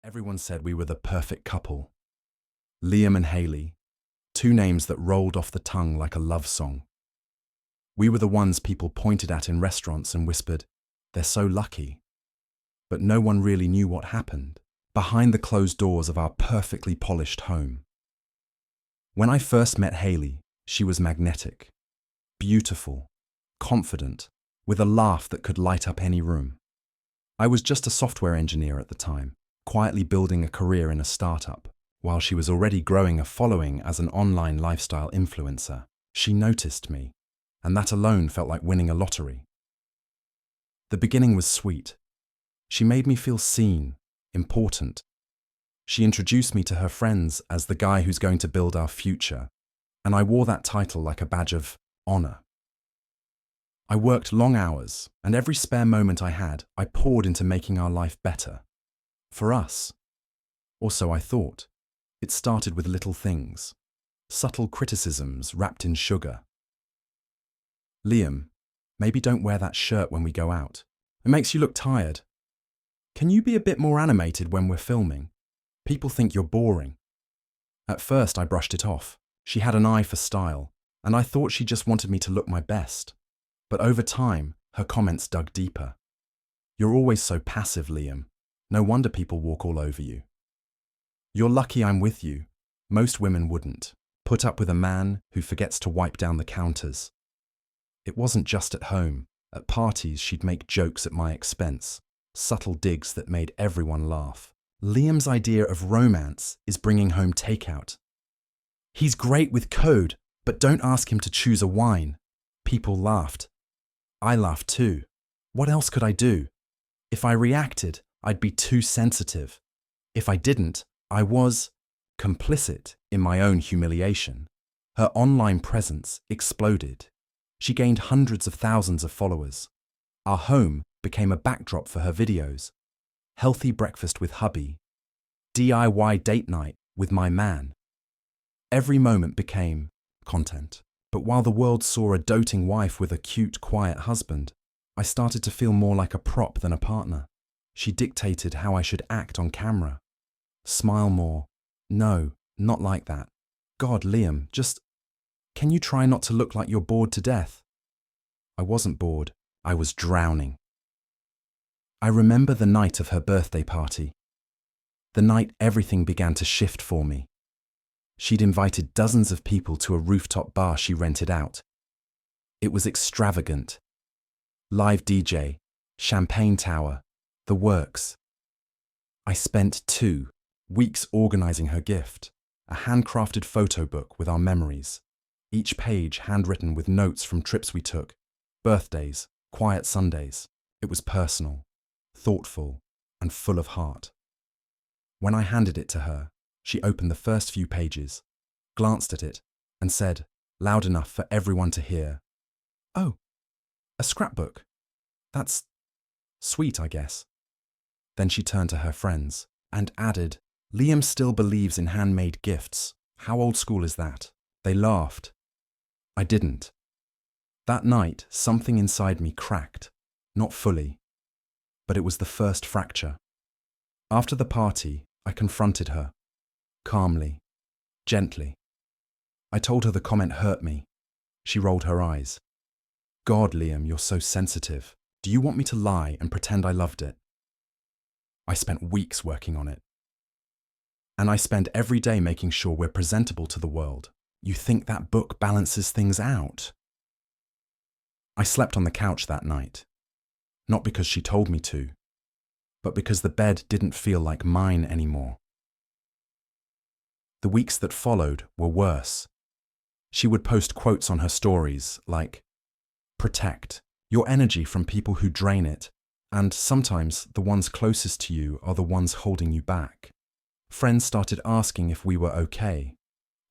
Everyone said we were the perfect couple. Liam and Hailey, two names that rolled off the tongue like a love song. We were the ones people pointed at in restaurants and whispered, "They're so lucky." But no one really knew what happened behind the closed doors of our perfectly polished home. When I first met Hailey, she was magnetic, beautiful, confident, with a laugh that could light up any room. I was just a software engineer at the time, quietly building a career in a startup. While she was already growing a following as an online lifestyle influencer, she noticed me, and that alone felt like winning a lottery. The beginning was sweet. She made me feel seen, important. She introduced me to her friends as the guy who's going to build our future, and I wore that title like a badge of honor. I worked long hours, and every spare moment I had, I poured into making our life better. For us. Or so I thought. It started with little things, subtle criticisms wrapped in sugar. "Liam, maybe don't wear that shirt when we go out. It makes you look tired. Can you be a bit more animated when we're filming? People think you're boring." At first I brushed it off. She had an eye for style, and I thought she just wanted me to look my best. But over time, her comments dug deeper. "You're always so passive, Liam. No wonder people walk all over you. You're lucky I'm with you. Most women wouldn't put up with a man who forgets to wipe down the counters." It wasn't just at home. At parties, she'd make jokes at my expense, subtle digs that made everyone laugh. "Liam's idea of romance is bringing home takeout. He's great with code, but don't ask him to choose a wine." People laughed. I laughed too. What else could I do? If I reacted, I'd be too sensitive. If I didn't, I was complicit in my own humiliation. Her online presence exploded. She gained hundreds of thousands of followers. Our home became a backdrop for her videos. Healthy breakfast with hubby. DIY date night with my man. Every moment became content. But while the world saw a doting wife with a cute, quiet husband, I started to feel more like a prop than a partner. She dictated how I should act on camera. Smile more. No, not like that. God, Liam, can you try not to look like you're bored to death? I wasn't bored. I was drowning. I remember the night of her birthday party. The night everything began to shift for me. She'd invited dozens of people to a rooftop bar she rented out. It was extravagant. Live DJ, champagne tower, the works. I spent 2 weeks organizing her gift, a handcrafted photo book with our memories, each page handwritten with notes from trips we took, birthdays, quiet Sundays. It was personal, thoughtful, and full of heart. When I handed it to her, she opened the first few pages, glanced at it, and said, loud enough for everyone to hear, "Oh, a scrapbook. That's sweet, I guess." Then she turned to her friends and added, "Liam still believes in handmade gifts. How old school is that?" They laughed. I didn't. That night, something inside me cracked. Not fully, but it was the first fracture. After the party, I confronted her. Calmly, gently. I told her the comment hurt me. She rolled her eyes. "God, Liam, you're so sensitive. Do you want me to lie and pretend I loved it?" I spent weeks working on it. And I spend every day making sure we're presentable to the world. You think that book balances things out? I slept on the couch that night. Not because she told me to, but because the bed didn't feel like mine anymore. The weeks that followed were worse. She would post quotes on her stories like, "Protect your energy from people who drain it, and sometimes the ones closest to you are the ones holding you back." Friends started asking if we were okay.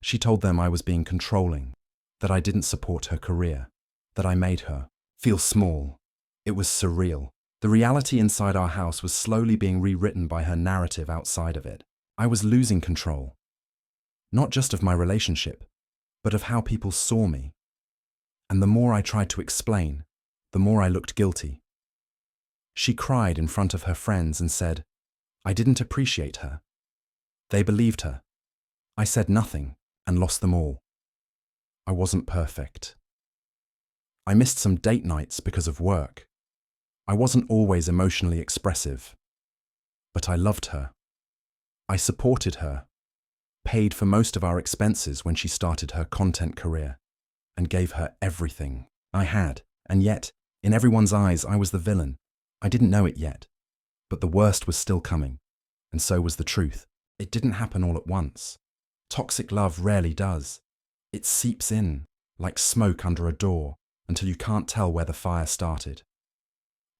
She told them I was being controlling, that I didn't support her career, that I made her feel small. It was surreal. The reality inside our house was slowly being rewritten by her narrative outside of it. I was losing control. Not just of my relationship, but of how people saw me. And the more I tried to explain, the more I looked guilty. She cried in front of her friends and said, I didn't appreciate her. They believed her. I said nothing and lost them all. I wasn't perfect. I missed some date nights because of work. I wasn't always emotionally expressive. But I loved her. I supported her, paid for most of our expenses when she started her content career, and gave her everything I had. And yet, in everyone's eyes, I was the villain. I didn't know it yet. But the worst was still coming, and so was the truth. It didn't happen all at once. Toxic love rarely does. It seeps in, like smoke under a door, until you can't tell where the fire started.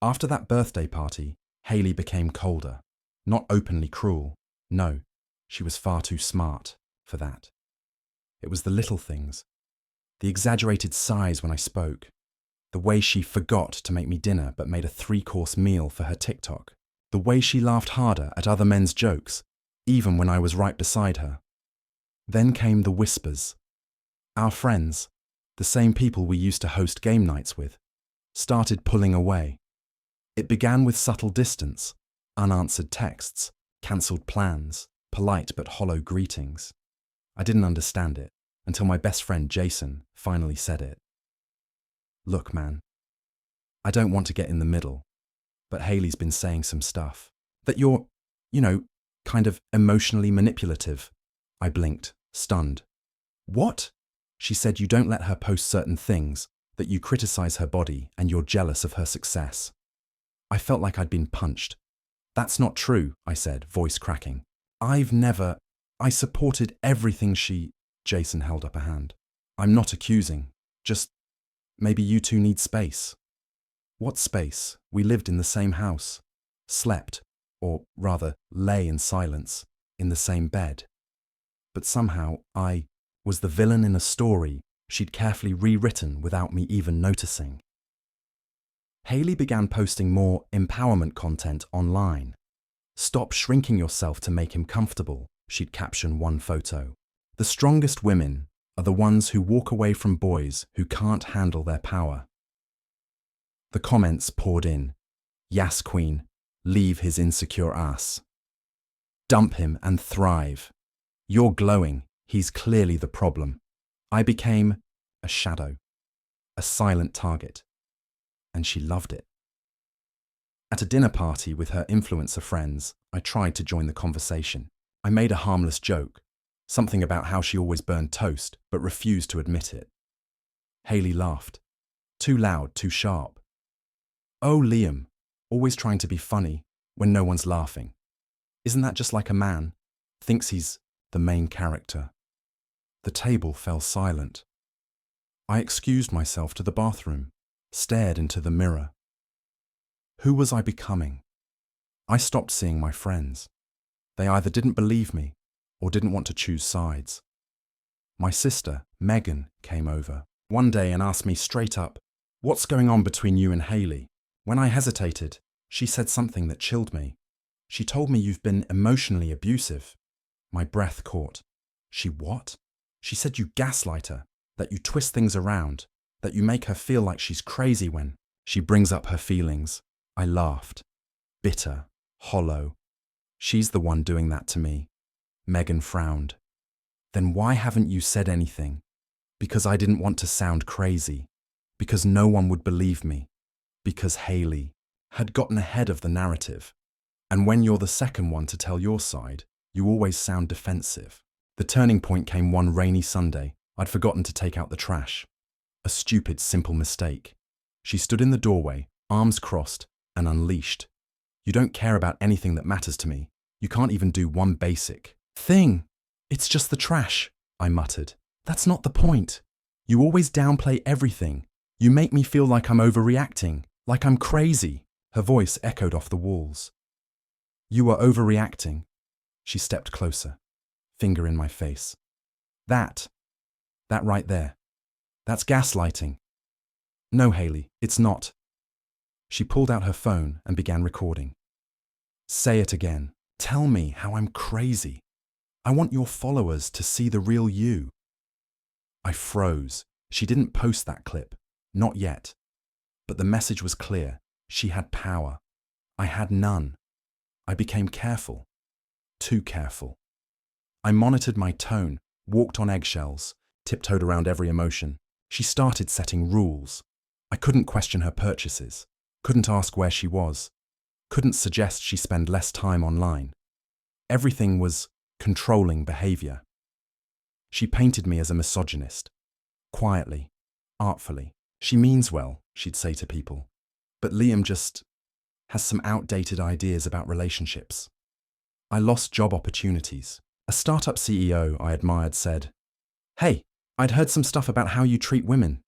After that birthday party, Hailey became colder. Not openly cruel. No, she was far too smart for that. It was the little things. The exaggerated sighs when I spoke. The way she forgot to make me dinner but made a 3-course meal for her TikTok. The way she laughed harder at other men's jokes, even when I was right beside her. Then came the whispers. Our friends, the same people we used to host game nights with, started pulling away. It began with subtle distance, unanswered texts, cancelled plans, polite but hollow greetings. I didn't understand it until my best friend Jason finally said it. Look, man, I don't want to get in the middle, but Hailey's been saying some stuff. That you're, kind of emotionally manipulative. I blinked, stunned. What? She said you don't let her post certain things, that you criticize her body and you're jealous of her success. I felt like I'd been punched. That's not true, I said, voice cracking. I supported everything Jason held up a hand. I'm not accusing, just maybe you two need space. What space? We lived in the same house, slept, or rather lay in silence, in the same bed. But somehow I was the villain in a story she'd carefully rewritten without me even noticing. Hailey began posting more empowerment content online. Stop shrinking yourself to make him comfortable, she'd caption one photo. The strongest women are the ones who walk away from boys who can't handle their power. The comments poured in. Yas queen, leave his insecure ass. Dump him and thrive. You're glowing, he's clearly the problem. I became a shadow, a silent target, and she loved it. At a dinner party with her influencer friends, I tried to join the conversation. I made a harmless joke, something about how she always burned toast, but refused to admit it. Hailey laughed. Too loud, too sharp. Oh, Liam, always trying to be funny when no one's laughing. Isn't that just like a man? Thinks he's the main character. The table fell silent. I excused myself to the bathroom, stared into the mirror. Who was I becoming? I stopped seeing my friends. They either didn't believe me or didn't want to choose sides. My sister, Megan, came over one day and asked me straight up, "What's going on between you and Hailey?" When I hesitated, she said something that chilled me. She told me you've been emotionally abusive. My breath caught. She what? She said you gaslight her, that you twist things around, that you make her feel like she's crazy when she brings up her feelings. I laughed. Bitter, hollow. She's the one doing that to me. Megan frowned. Then why haven't you said anything? Because I didn't want to sound crazy. Because no one would believe me. Because Hailey had gotten ahead of the narrative. And when you're the second one to tell your side, you always sound defensive. The turning point came one rainy Sunday. I'd forgotten to take out the trash. A stupid, simple mistake. She stood in the doorway, arms crossed, and unleashed. You don't care about anything that matters to me. You can't even do one basic thing. It's just the trash, I muttered. That's not the point. You always downplay everything. You make me feel like I'm overreacting, like I'm crazy. Her voice echoed off the walls. You are overreacting. She stepped closer, finger in my face. That right there. That's gaslighting. No, Hailey, it's not. She pulled out her phone and began recording. Say it again. Tell me how I'm crazy. I want your followers to see the real you. I froze. She didn't post that clip. Not yet. But the message was clear. She had power. I had none. I became careful. Too careful. I monitored my tone, walked on eggshells, tiptoed around every emotion. She started setting rules. I couldn't question her purchases, couldn't ask where she was, couldn't suggest she spend less time online. Everything was controlling behavior. She painted me as a misogynist. Quietly, artfully. She means well, she'd say to people. But Liam just has some outdated ideas about relationships. I lost job opportunities. A startup CEO I admired said, "Hey, I'd heard some stuff about how you treat women.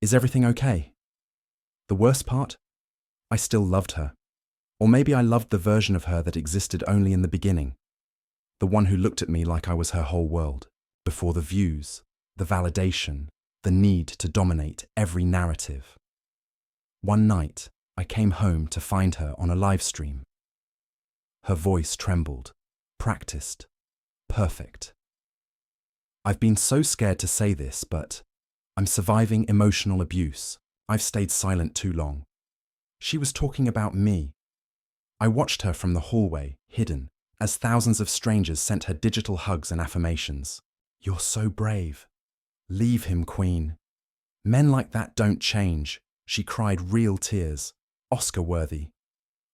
Is everything okay?" The worst part? I still loved her. Or maybe I loved the version of her that existed only in the beginning. The one who looked at me like I was her whole world. Before the views, the validation, the need to dominate every narrative. One night, I came home to find her on a live stream. Her voice trembled, practiced, perfect. I've been so scared to say this, but I'm surviving emotional abuse. I've stayed silent too long. She was talking about me. I watched her from the hallway, hidden, as thousands of strangers sent her digital hugs and affirmations. "You're so brave. Leave him, Queen. Men like that don't change." She cried real tears, Oscar-worthy.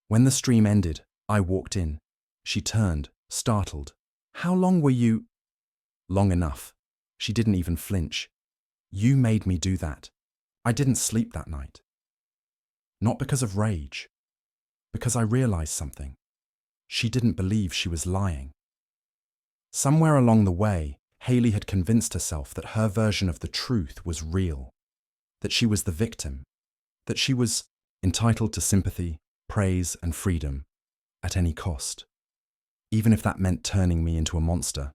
When the stream ended, I walked in. She turned, startled. "How long were you—" "Long enough." She didn't even flinch. "You made me do that. I didn't sleep that night." Not because of rage. Because I realized something. She didn't believe she was lying. Somewhere along the way, Hailey had convinced herself that her version of the truth was real, that she was the victim, that she was entitled to sympathy, praise, and freedom at any cost, even if that meant turning me into a monster.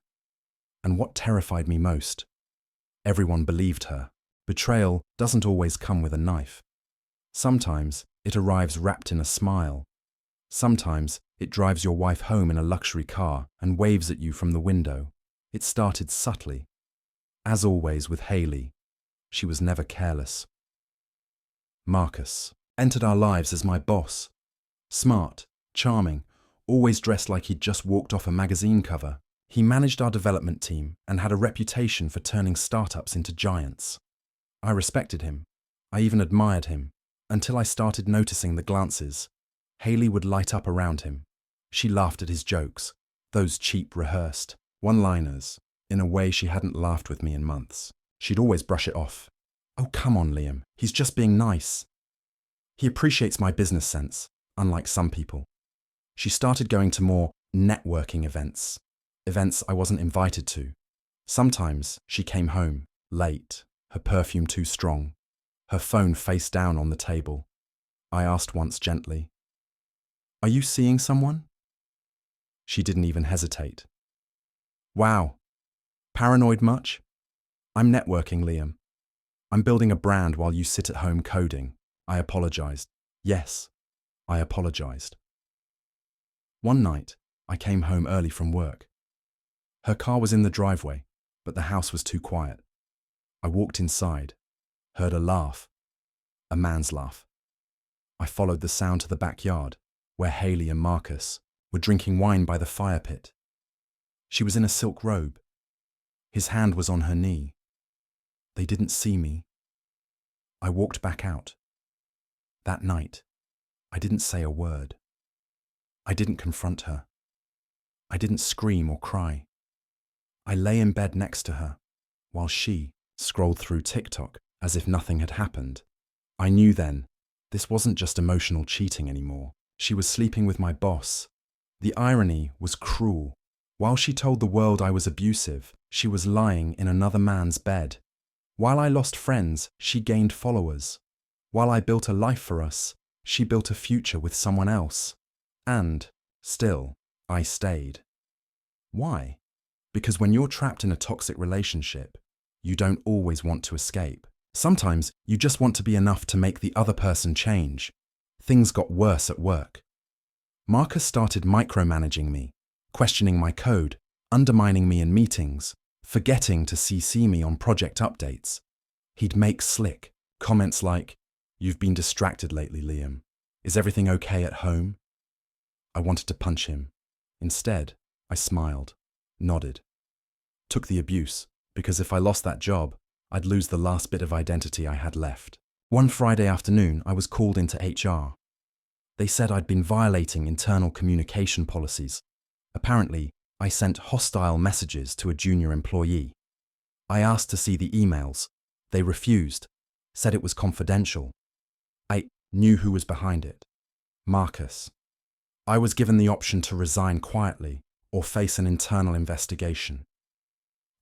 And what terrified me most? Everyone believed her. Betrayal doesn't always come with a knife. Sometimes it arrives wrapped in a smile. Sometimes it drives your wife home in a luxury car and waves at you from the window. It started subtly. As always with Hailey, she was never careless. Marcus entered our lives as my boss. Smart, charming, always dressed like he'd just walked off a magazine cover. He managed our development team and had a reputation for turning startups into giants. I respected him. I even admired him, until I started noticing the glances. Hailey would light up around him. She laughed at his jokes, those cheap rehearsed one-liners, in a way she hadn't laughed with me in months. She'd always brush it off. "Oh, come on, Liam. He's just being nice. He appreciates my business sense, unlike some people." She started going to more networking events I wasn't invited to. Sometimes she came home, late, her perfume too strong, her phone face down on the table. I asked once gently, "Are you seeing someone?" She didn't even hesitate. "Wow. Paranoid much?" "I'm networking, Liam. I'm building a brand while you sit at home coding." I apologized. Yes, I apologized. One night, I came home early from work. Her car was in the driveway, but the house was too quiet. I walked inside, heard a laugh, a man's laugh. I followed the sound to the backyard, where Hailey and Marcus were drinking wine by the fire pit. She was in a silk robe. His hand was on her knee. They didn't see me. I walked back out. That night, I didn't say a word. I didn't confront her. I didn't scream or cry. I lay in bed next to her, while she scrolled through TikTok as if nothing had happened. I knew then, this wasn't just emotional cheating anymore. She was sleeping with my boss. The irony was cruel. While she told the world I was abusive, she was lying in another man's bed. While I lost friends, she gained followers. While I built a life for us, she built a future with someone else. And, still, I stayed. Why? Because when you're trapped in a toxic relationship, you don't always want to escape. Sometimes you just want to be enough to make the other person change. Things got worse at work. Marcus started micromanaging me, questioning my code, undermining me in meetings, forgetting to CC me on project updates. He'd make slick comments like, "You've been distracted lately, Liam. Is everything okay at home?" I wanted to punch him. Instead, I smiled, nodded. Took the abuse, because if I lost that job, I'd lose the last bit of identity I had left. One Friday afternoon, I was called into HR. They said I'd been violating internal communication policies. Apparently, I sent hostile messages to a junior employee. I asked to see the emails. They refused, said it was confidential. I knew who was behind it. Marcus. I was given the option to resign quietly or face an internal investigation.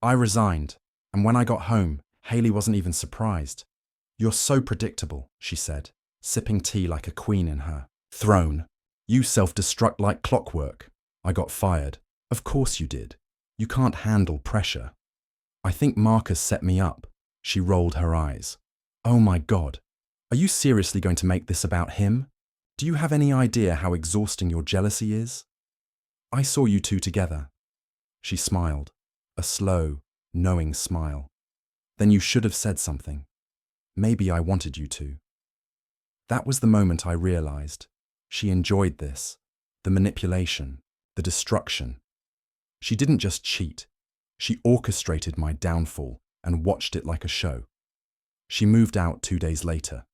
I resigned, and when I got home, Hailey wasn't even surprised. "You're so predictable," she said, sipping tea like a queen in her throne. "You self-destruct like clockwork." I got fired. "Of course you did. You can't handle pressure." "I think Marcus set me up." She rolled her eyes. "Oh my God. Are you seriously going to make this about him? Do you have any idea how exhausting your jealousy is?" "I saw you two together." She smiled, a slow, knowing smile. "Then you should have said something. Maybe I wanted you to." That was the moment I realized. She enjoyed this, the manipulation, the destruction. She didn't just cheat. She orchestrated my downfall and watched it like a show. She moved out 2 days later.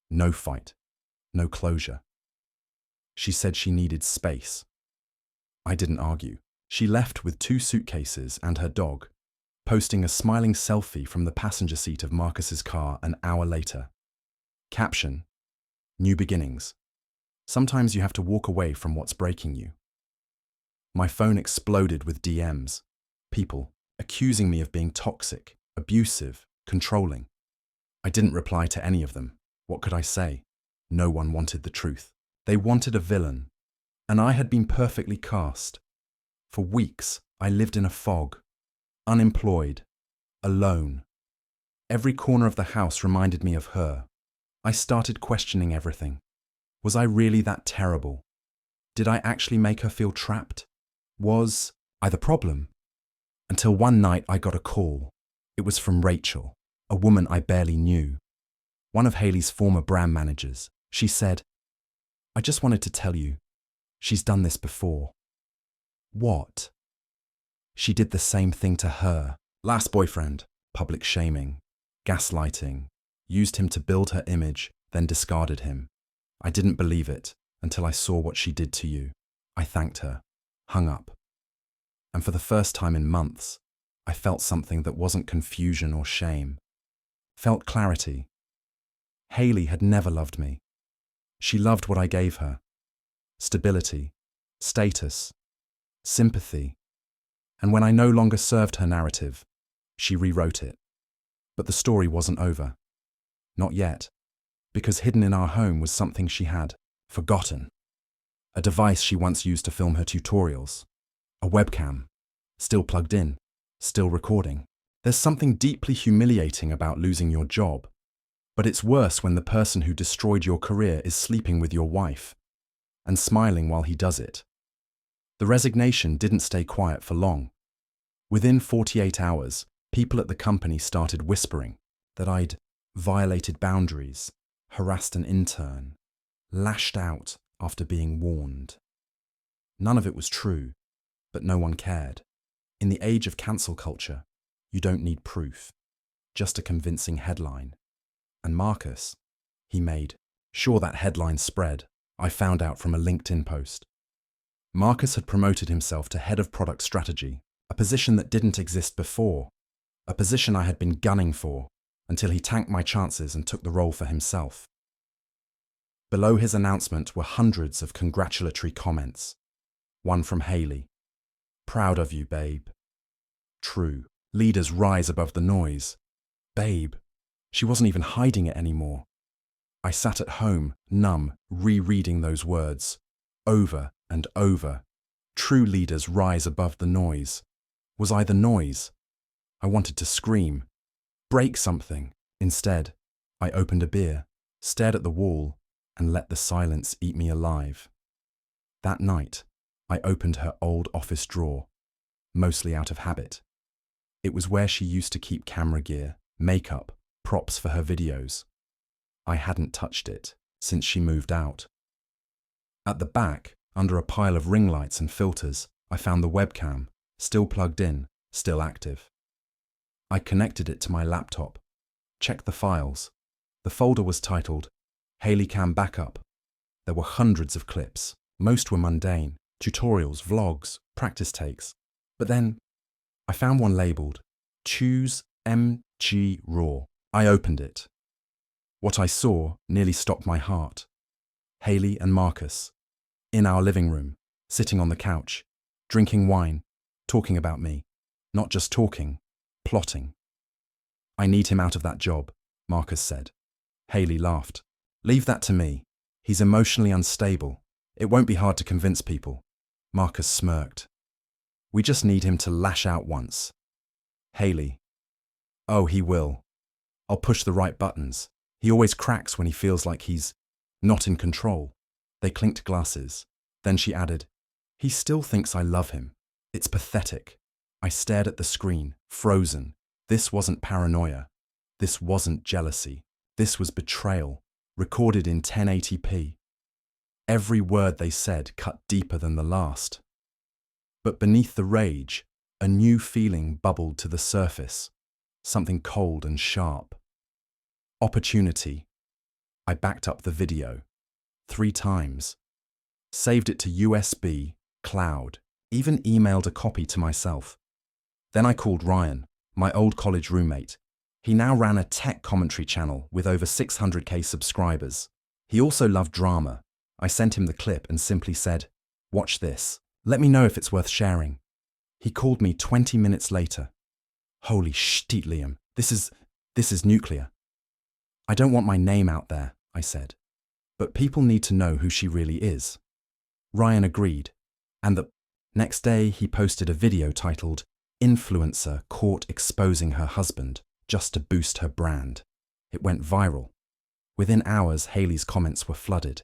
No fight, no closure. She said she needed space. I didn't argue. She left with 2 suitcases and her dog, posting a smiling selfie from the passenger seat of Marcus's car an hour later. Caption: "New beginnings. Sometimes you have to walk away from what's breaking you." My phone exploded with DMs. People accusing me of being toxic, abusive, controlling. I didn't reply to any of them. What could I say? No one wanted the truth. They wanted a villain, and I had been perfectly cast. For weeks, I lived in a fog, unemployed, alone. Every corner of the house reminded me of her. I started questioning everything. Was I really that terrible? Did I actually make her feel trapped? Was I the problem? Until one night I got a call. It was from Rachel, a woman I barely knew. One of Hailey's former brand managers. She said, "I just wanted to tell you, she's done this before." What? She did the same thing to her. Last boyfriend, public shaming, gaslighting, used him to build her image, then discarded him. I didn't believe it until I saw what she did to you. I thanked her, hung up. And for the first time in months, I felt something that wasn't confusion or shame. Felt clarity. Hailey had never loved me. She loved what I gave her. Stability, status, sympathy. And when I no longer served her narrative, she rewrote it. But the story wasn't over. Not yet. Because hidden in our home was something she had forgotten. A device she once used to film her tutorials. A webcam. Still plugged in. Still recording. There's something deeply humiliating about losing your job. But it's worse when the person who destroyed your career is sleeping with your wife and smiling while he does it. The resignation didn't stay quiet for long. Within 48 hours, people at the company started whispering that I'd violated boundaries, harassed an intern, lashed out after being warned. None of it was true, but no one cared. In the age of cancel culture, you don't need proof, just a convincing headline. And Marcus, he made sure that headline spread. I found out from a LinkedIn post. Marcus had promoted himself to head of product strategy, a position that didn't exist before, a position I had been gunning for until he tanked my chances and took the role for himself. Below his announcement were hundreds of congratulatory comments. One from Hailey. "Proud of you, babe." True. Leaders rise above the noise. Babe. She wasn't even hiding it anymore. I sat at home, numb, rereading those words, over and over. True leaders rise above the noise. Was I the noise? I wanted to scream, break something. Instead, I opened a beer, stared at the wall, and let the silence eat me alive. That night, I opened her old office drawer, mostly out of habit. It was where she used to keep camera gear, makeup, props for her videos. I hadn't touched it since she moved out. At the back, Under a pile of ring lights and filters, I found the webcam, still plugged in, still active. I connected it to my laptop, checked the files. The folder was titled Hailey Cam Backup. There were hundreds of clips. Most were mundane, tutorials, vlogs, practice takes. But then I found one labeled Choose MG Raw. I opened it. What I saw nearly stopped my heart. Hailey and Marcus, in our living room, sitting on the couch, drinking wine, talking about me. Not just talking, plotting. I need him out of that job, Marcus said. Hailey laughed. Leave that to me. He's emotionally unstable. It won't be hard to convince people. Marcus smirked. We just need him to lash out once. Hailey. Oh, he will. I'll push the right buttons. He always cracks when he feels like he's not in control. They clinked glasses. Then she added, he still thinks I love him. It's pathetic. I stared at the screen, frozen. This wasn't paranoia. This wasn't jealousy. This was betrayal, recorded in 1080p. Every word they said cut deeper than the last. But beneath the rage, a new feeling bubbled to the surface, something cold and sharp. Opportunity. I backed up the video 3 times, saved it to USB, cloud, even emailed a copy to myself. Then I called Ryan, my old college roommate. He now ran a tech commentary channel with over 600k subscribers. He also loved drama. I sent him the clip and simply said, watch this. Let me know if it's worth sharing. He called me 20 minutes later. Holy shit, Liam, this is nuclear. I don't want my name out there, I said. But people need to know who she really is. Ryan agreed, and the next day he posted a video titled Influencer Caught Exposing Her Husband just to boost her brand. It went viral. Within hours, Hailey's comments were flooded.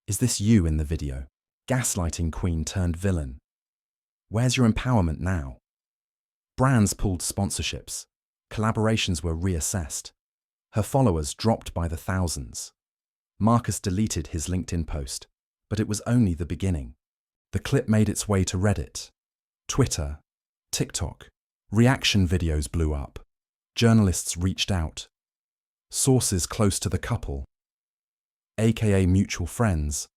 Is this you in the video? Gaslighting queen turned villain. Where's your empowerment now? Brands pulled sponsorships. Collaborations were reassessed. Her followers dropped by the thousands. Marcus deleted his LinkedIn post, but it was only the beginning. The clip made its way to Reddit, Twitter, TikTok. Reaction videos blew up. Journalists reached out. Sources close to the couple, aka mutual friends,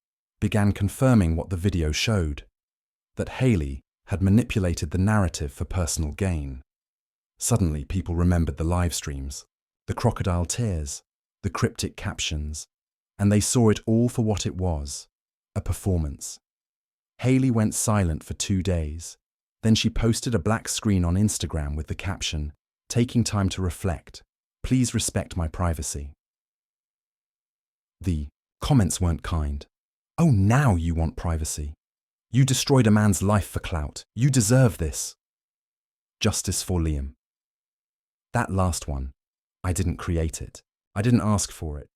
began confirming what the video showed, that Hailey had manipulated the narrative for personal gain. Suddenly, people remembered the live streams, the crocodile tears, the cryptic captions, and they saw it all for what it was, a performance. Hailey went silent for 2 days. Then she posted a black screen on Instagram with the caption, taking time to reflect. Please respect my privacy. The comments weren't kind. Oh, now you want privacy. You destroyed a man's life for clout. You deserve this. Justice for Liam. That last one, I didn't create it. I didn't ask for it,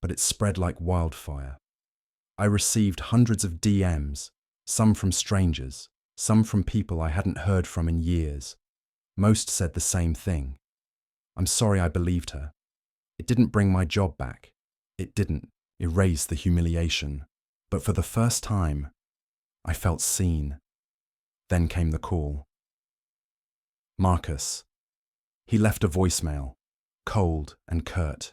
but it spread like wildfire. I received hundreds of DMs, some from strangers, some from people I hadn't heard from in years. Most said the same thing. I'm sorry I believed her. It didn't bring my job back. It didn't erase the humiliation. But for the first time, I felt seen. Then came the call. Marcus. He left a voicemail, cold and curt.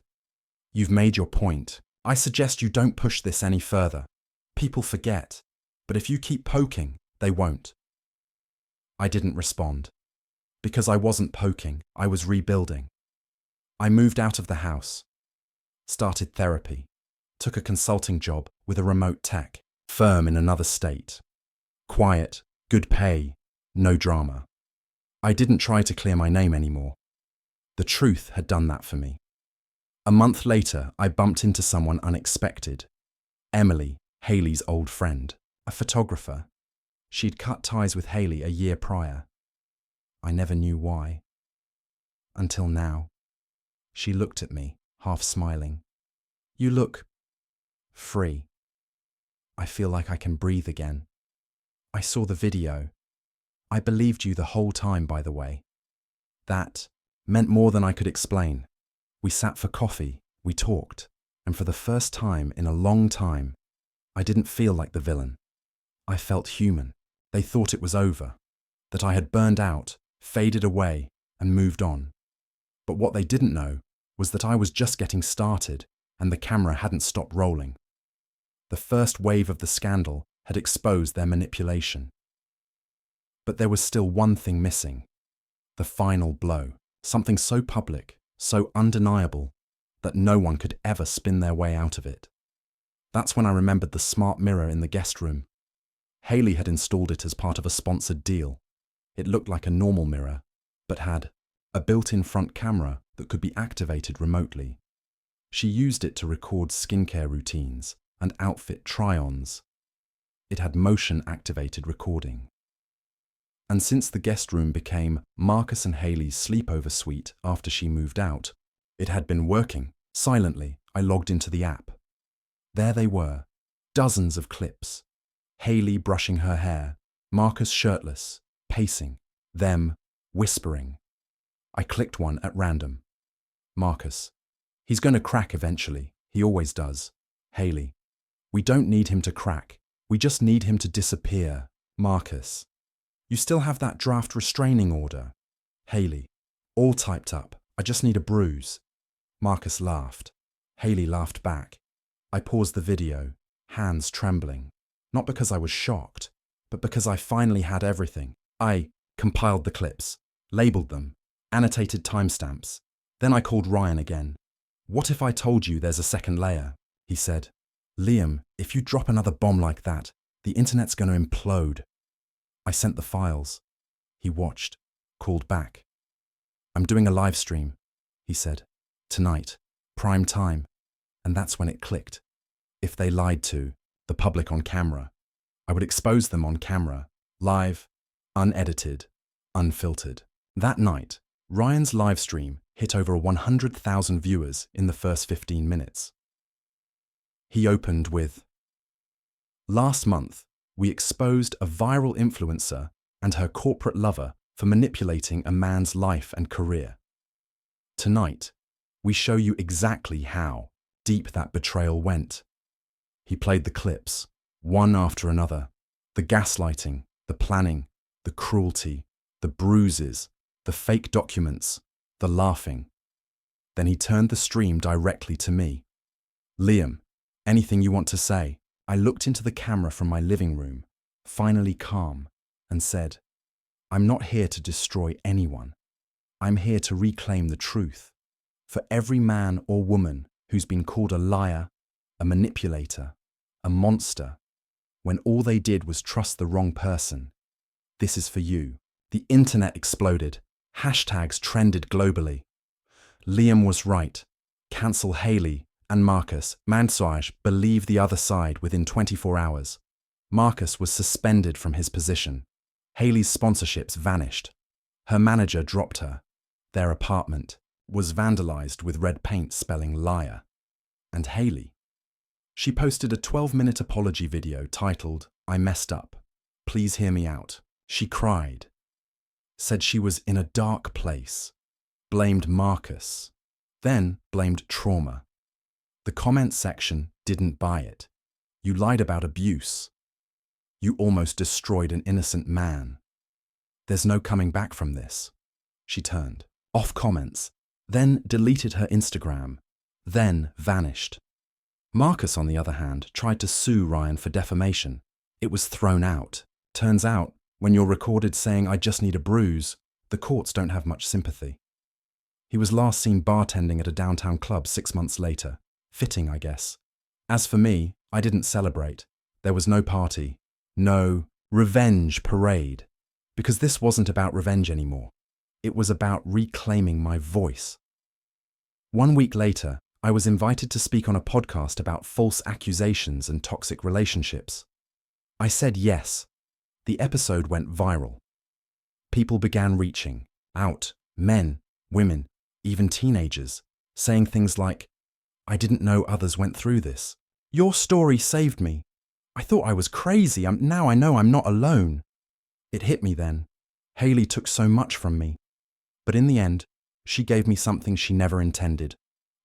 You've made your point. I suggest you don't push this any further. People forget, but if you keep poking, they won't. I didn't respond. Because I wasn't poking, I was rebuilding. I moved out of the house, started therapy, took a consulting job with a remote tech firm in another state. Quiet, good pay, no drama. I didn't try to clear my name anymore. The truth had done that for me. A month later, I bumped into someone unexpected. Emily, Hailey's old friend, a photographer. She'd cut ties with Hailey a year prior. I never knew why. Until now. She looked at me, half smiling. You look free. I feel like I can breathe again. I saw the video. I believed you the whole time, by the way. That meant more than I could explain. We sat for coffee, we talked, and for the first time in a long time, I didn't feel like the villain. I felt human. They thought it was over, that I had burned out, faded away, and moved on. But what they didn't know was that I was just getting started and the camera hadn't stopped rolling. The first wave of the scandal had exposed their manipulation. But there was still one thing missing. The final blow. Something so public, so undeniable, that no one could ever spin their way out of it. That's when I remembered the smart mirror in the guest room. Hailey had installed it as part of a sponsored deal. It looked like a normal mirror, but had a built-in front camera that could be activated remotely. She used it to record skincare routines and outfit try-ons. It had motion-activated recording. And since the guest room became Marcus and Hailey's sleepover suite after she moved out, it had been working. Silently, I logged into the app. There they were, dozens of clips. Hailey brushing her hair, Marcus shirtless, pacing, them whispering. I clicked one at random. Marcus. He's going to crack eventually. He always does. Hailey. We don't need him to crack. We just need him to disappear. Marcus. You still have that draft restraining order. Hailey. All typed up. I just need a bruise. Marcus laughed. Hailey laughed back. I paused the video, hands trembling. Not because I was shocked, but because I finally had everything. I compiled the clips, labeled them, annotated timestamps. Then I called Ryan again. What if I told you there's a second layer? He said. Liam, if you drop another bomb like that, the internet's going to implode. I sent the files. He watched, called back. I'm doing a live stream, he said. Tonight, prime time. And that's when it clicked. If they lied to the public on camera, I would expose them on camera, live, unedited, unfiltered. That night, Ryan's live stream hit over 100,000 viewers in the first 15 minutes. He opened with, Last month, we exposed a viral influencer and her corporate lover for manipulating a man's life and career. Tonight, we show you exactly how deep that betrayal went. He played the clips, one after another, the gaslighting, the planning, the cruelty, the bruises, the fake documents, the laughing. Then he turned the stream directly to me. Liam, anything you want to say? I looked into the camera from my living room, finally calm, and said, I'm not here to destroy anyone. I'm here to reclaim the truth. For every man or woman who's been called a liar, a manipulator, a monster, when all they did was trust the wrong person, this is for you. The internet exploded. Hashtags trended globally. Liam was right. Cancel Hailey and Marcus. Mansoaj believe the other side within 24 hours. Marcus was suspended from his position. Hailey's sponsorships vanished. Her manager dropped her. Their apartment was vandalized with red paint spelling liar. And Hailey? She posted a 12-minute apology video titled, I messed up. Please hear me out. She cried. Said she was in a dark place. Blamed Marcus. Then blamed trauma. The comment section didn't buy it. You lied about abuse. You almost destroyed an innocent man. There's no coming back from this. She turned off comments, then deleted her Instagram, then vanished. Marcus, on the other hand, tried to sue Ryan for defamation. It was thrown out. Turns out, when you're recorded saying, I just need a bruise, the courts don't have much sympathy. He was last seen bartending at a downtown club 6 months later. Fitting, I guess. As for me, I didn't celebrate. There was no party. No revenge parade. Because this wasn't about revenge anymore. It was about reclaiming my voice. 1 week later, I was invited to speak on a podcast about false accusations and toxic relationships. I said yes. The episode went viral. People began reaching out, men, women, even teenagers, saying things like, I didn't know others went through this. Your story saved me. I thought I was crazy. Now I know I'm not alone. It hit me then. Hailey took so much from me. But in the end, she gave me something she never intended.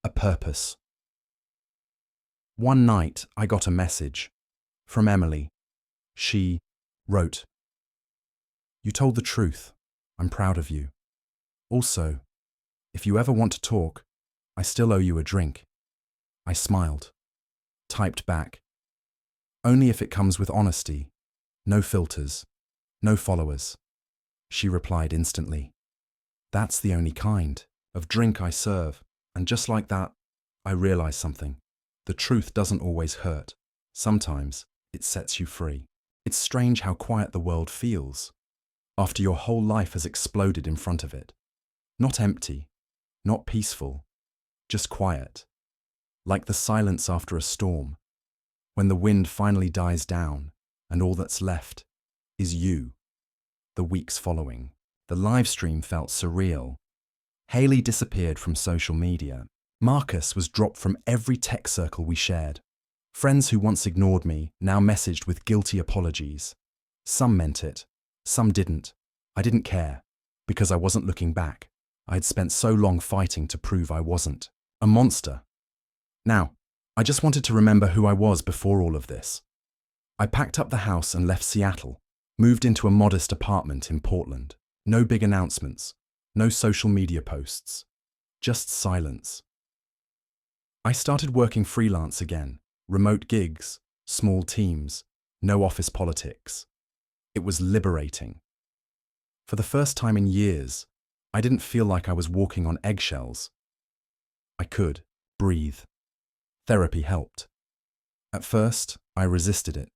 A purpose. One night, I got a message from Emily. She wrote, "You told the truth. I'm proud of you. Also, if you ever want to talk, I still owe you a drink." I smiled, typed back, "Only if it comes with honesty. No filters. No followers." She replied instantly, "That's the only kind of drink I serve." And just like that, I realized something. The truth doesn't always hurt. Sometimes it sets you free. It's strange how quiet the world feels after your whole life has exploded in front of it. Not empty, not peaceful, just quiet. Like the silence after a storm, when the wind finally dies down and all that's left is you. The weeks following, the live stream felt surreal. Hailey disappeared from social media. Marcus was dropped from every tech circle we shared. Friends who once ignored me now messaged with guilty apologies. Some meant it, some didn't. I didn't care, because I wasn't looking back. I had spent so long fighting to prove I wasn't a monster. Now, I just wanted to remember who I was before all of this. I packed up the house and left Seattle, moved into a modest apartment in Portland. No big announcements, no social media posts, just silence. I started working freelance again, remote gigs, small teams, no office politics. It was liberating. For the first time in years, I didn't feel like I was walking on eggshells. I could breathe. Therapy helped. At first, I resisted it.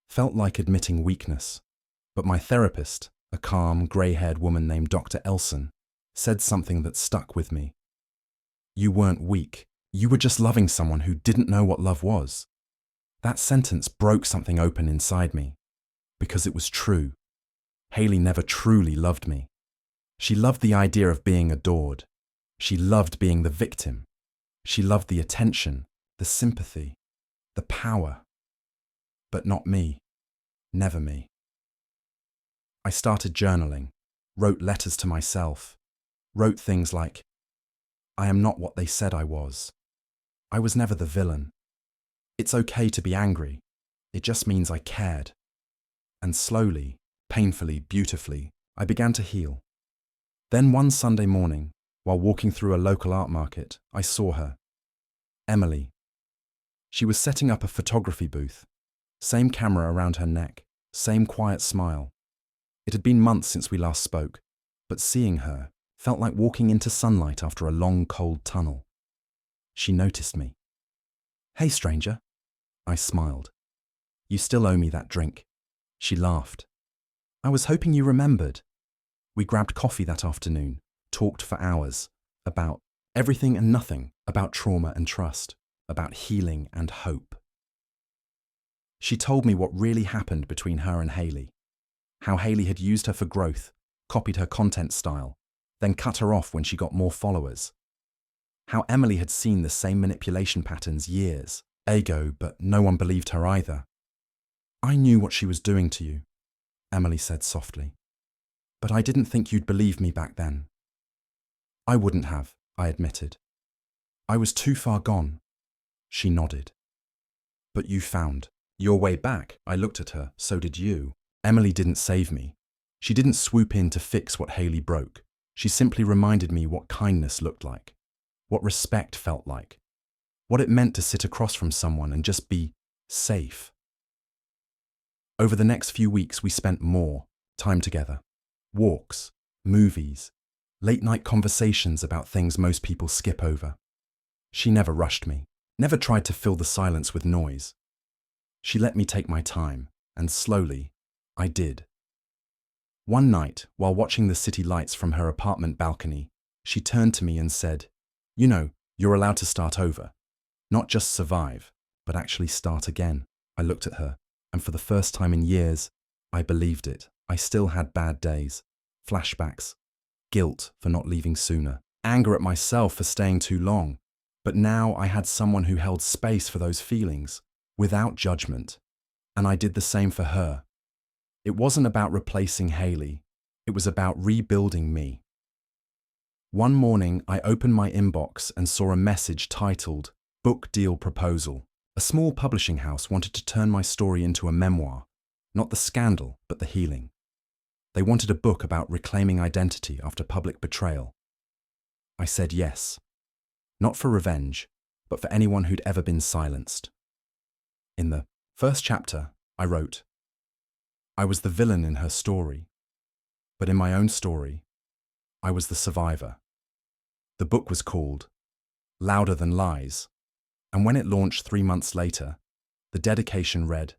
Felt like admitting weakness. But my therapist, a calm, grey-haired woman named Dr. Elson, said something that stuck with me. "You weren't weak. You were just loving someone who didn't know what love was." That sentence broke something open inside me, because it was true. Hailey never truly loved me. She loved the idea of being adored. She loved being the victim. She loved the attention, the sympathy, the power. But not me. Never me. I started journaling, wrote letters to myself, wrote things like, "I am not what they said I was. I was never the villain. It's okay to be angry. It just means I cared." And slowly, painfully, beautifully, I began to heal. Then one Sunday morning, while walking through a local art market, I saw her. Emily. She was setting up a photography booth. Same camera around her neck, same quiet smile. It had been months since we last spoke, but seeing her felt like walking into sunlight after a long, cold tunnel. She noticed me. "Hey, stranger." I smiled. "You still owe me that drink." She laughed. "I was hoping you remembered." We grabbed coffee that afternoon, talked for hours, about everything and nothing, about trauma and trust, about healing and hope. She told me what really happened between her and Hailey, how Hailey had used her for growth, copied her content style, then cut her off when she got more followers. How Emily had seen the same manipulation patterns years ago, but no one believed her either. "I knew what she was doing to you," Emily said softly. "But I didn't think you'd believe me back then." "I wouldn't have," I admitted. "I was too far gone." She nodded. "But you found your way back." I looked at her. "So did you." Emily didn't save me. She didn't swoop in to fix what Hailey broke. She simply reminded me what kindness looked like, what respect felt like, what it meant to sit across from someone and just be safe. Over the next few weeks, we spent more time together. Walks, movies, late-night conversations about things most people skip over. She never rushed me, never tried to fill the silence with noise. She let me take my time, and slowly, I did. One night, while watching the city lights from her apartment balcony, she turned to me and said, "You know, you're allowed to start over. Not just survive, but actually start again." I looked at her, and for the first time in years, I believed it. I still had bad days, flashbacks, guilt for not leaving sooner, anger at myself for staying too long. But now I had someone who held space for those feelings, without judgment. And I did the same for her. It wasn't about replacing Hailey. It was about rebuilding me. One morning, I opened my inbox and saw a message titled, "Book Deal Proposal." A small publishing house wanted to turn my story into a memoir, Not the scandal, but the healing. They wanted a book about reclaiming identity after public betrayal. I said yes. Not for revenge, but for anyone who'd ever been silenced. In the first chapter, I wrote, I was the villain in her story, but in my own story, I was the survivor. The book was called Louder Than Lies, and when it launched 3 months later, the dedication read,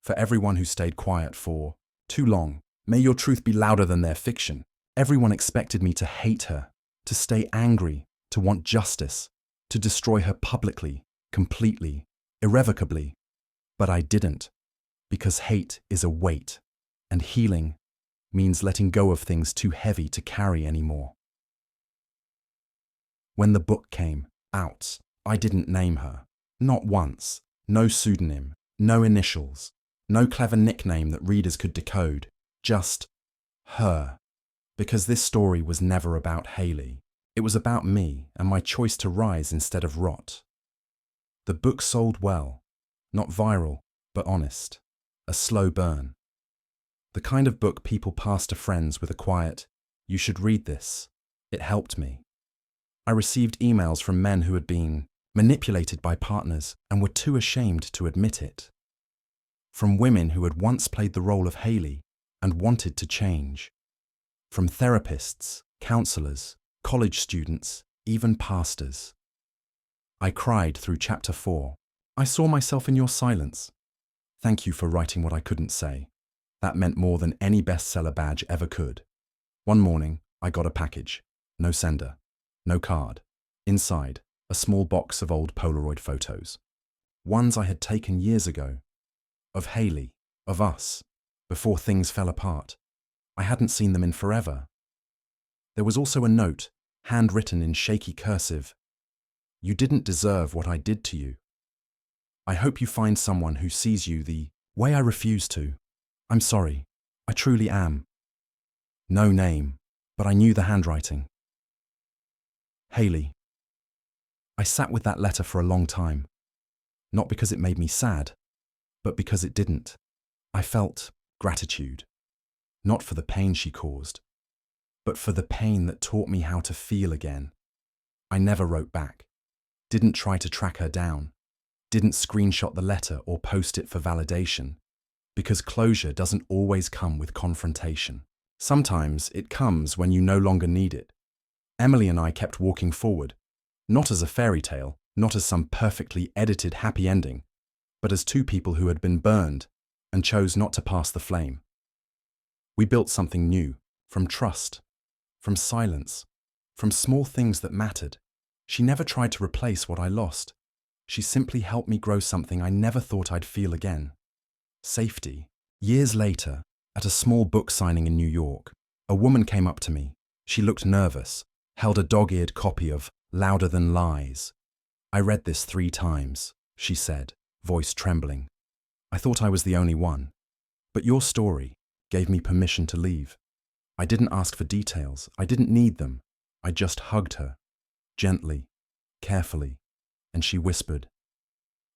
For everyone who stayed quiet for too long, may your truth be louder than their fiction. Everyone expected me to hate her, to stay angry, to want justice, to destroy her publicly, completely, irrevocably. But I didn't, because hate is a weight, and healing means letting go of things too heavy to carry anymore. When the book came out, I didn't name her. Not once. No pseudonym, no initials, no clever nickname that readers could decode. Just her. Because this story was never about Hailey. It was about me and my choice to rise instead of rot. The book sold well. Not viral, but honest. A slow burn. The kind of book people pass to friends with a quiet, you should read this. It helped me. I received emails from men who had been manipulated by partners and were too ashamed to admit it. From women who had once played the role of Hailey and wanted to change. From therapists, counselors, college students, even pastors. I cried through chapter 4. I saw myself in your silence. Thank you for writing what I couldn't say. That meant more than any bestseller badge ever could. One morning, I got a package. No sender. No card. Inside, a small box of old Polaroid photos. Ones I had taken years ago. Of Hailey, of us, before things fell apart. I hadn't seen them in forever. There was also a note, handwritten in shaky cursive. You didn't deserve what I did to you. I hope you find someone who sees you the way I refuse to. I'm sorry. I truly am. No name, but I knew the handwriting. Hailey. I sat with that letter for a long time. Not because it made me sad, but because it didn't. I felt gratitude. Not for the pain she caused, but for the pain that taught me how to feel again. I never wrote back. Didn't try to track her down. Didn't screenshot the letter or post it for validation. Because closure doesn't always come with confrontation. Sometimes it comes when you no longer need it. Emily and I kept walking forward, not as a fairy tale, not as some perfectly edited happy ending, but as two people who had been burned and chose not to pass the flame. We built something new, from trust, from silence, from small things that mattered. She never tried to replace what I lost. She simply helped me grow something I never thought I'd feel again. Safety. Years later, at a small book signing in New York, a woman came up to me. She looked nervous, held a dog-eared copy of Louder Than Lies. I read this 3 times, she said, voice trembling. I thought I was the only one. But your story gave me permission to leave. I didn't ask for details. I didn't need them. I just hugged her, gently, carefully, and she whispered,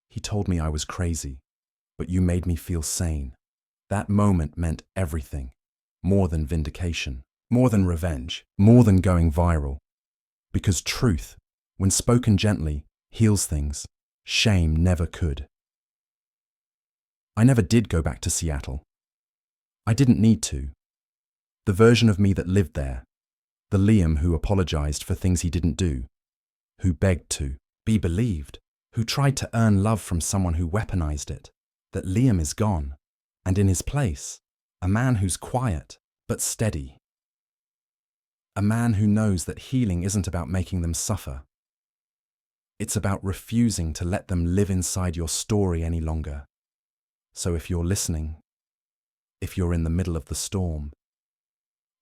He told me I was crazy, but you made me feel sane. That moment meant everything. More than vindication, more than revenge, more than going viral. Because truth, when spoken gently, heals things. Shame never could. I never did go back to Seattle. I didn't need to. The version of me that lived there, the Liam who apologized for things he didn't do, who begged to be believed, who tried to earn love from someone who weaponized it, that Liam is gone, and in his place, a man who's quiet but steady. A man who knows that healing isn't about making them suffer. It's about refusing to let them live inside your story any longer. So if you're listening, if you're in the middle of the storm,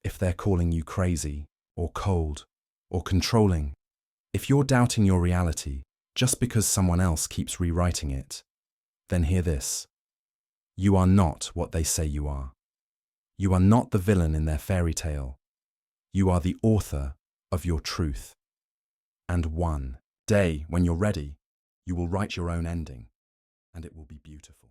if they're calling you crazy or cold or controlling, if you're doubting your reality just because someone else keeps rewriting it, then hear this. You are not what they say you are. You are not the villain in their fairy tale. You are the author of your truth. And one day, when you're ready, you will write your own ending, and it will be beautiful.